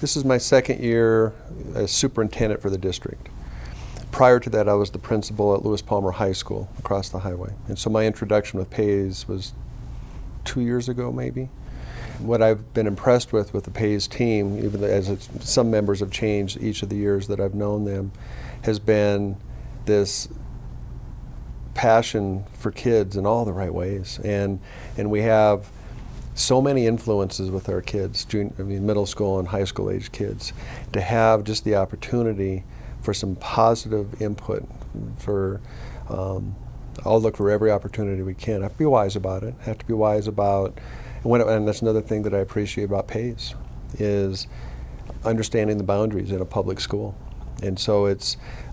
This is my second year as superintendent for the district. Prior to that, I was the principal at Lewis Palmer High School across the highway. And so my introduction with Pais was 2 years ago, maybe. What I've been impressed with the Pais team, even as some members have changed each of the years that I've known them, has been this passion for kids in all the right ways. And we have so many influences with our kids, middle school and high school age kids, to have just the opportunity for some positive input. I'll look for every opportunity we can. I have to be wise about it. I have to be wise about, and that's another thing that I appreciate about Pais, is understanding the boundaries in a public school. And so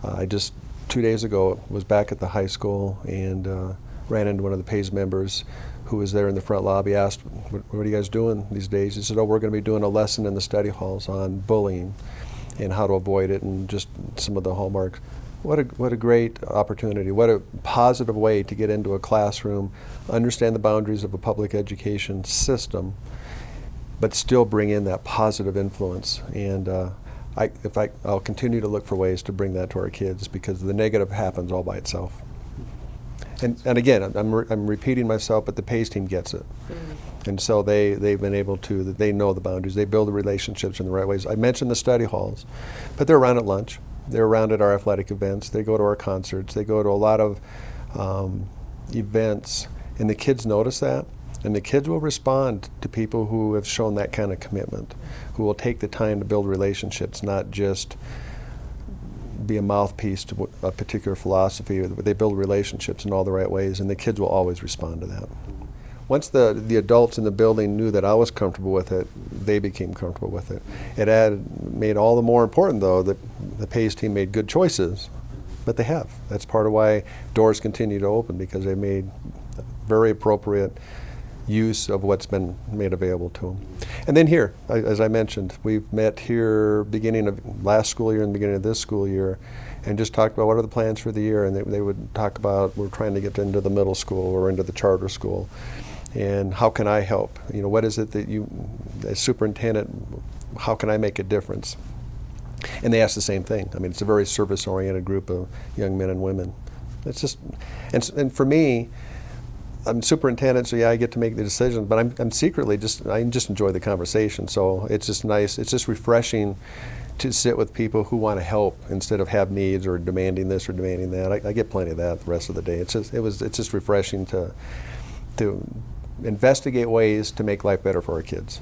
I just 2 days ago was back at the high school and ran into one of the Pais members who was there in the front lobby, asked, what are you guys doing these days? He said, we're going to be doing a lesson in the study halls on bullying and how to avoid it and just some of the hallmarks. What a great opportunity. What a positive way to get into a classroom, understand the boundaries of a public education system, but still bring in that positive influence. And I'll continue to look for ways to bring that to our kids, because the negative happens all by itself. And again, I'm repeating myself, but the Pais team gets it. Mm-hmm. And so they've been able to, they know the boundaries, they build the relationships in the right ways. I mentioned the study halls, but they're around at lunch, they're around at our athletic events, they go to our concerts, they go to a lot of events, and the kids notice that, and the kids will respond to people who have shown that kind of commitment, who will take the time to build relationships, not just be a mouthpiece to a particular philosophy. They build relationships in all the right ways, and the kids will always respond to that. Once the adults in the building knew that I was comfortable with it, they became comfortable with it. It made all the more important, though, that the Pais team made good choices, but they have. That's part of why doors continue to open, because they made very appropriate use of what's been made available to them. And then here, as I mentioned, we've met here beginning of last school year and beginning of this school year, and just talked about what are the plans for the year, and they would talk about, we're trying to get into the middle school or into the charter school, and how can I help? What is it that you, as superintendent, how can I make a difference? And they ask the same thing. It's a very service-oriented group of young men and women. It's just, and for me, I'm superintendent, so yeah, I get to make the decisions, but I'm secretly I just enjoy the conversation. So it's just nice, it's just refreshing to sit with people who want to help instead of have needs or demanding this or demanding that. I get plenty of that the rest of the day. It's just refreshing to investigate ways to make life better for our kids.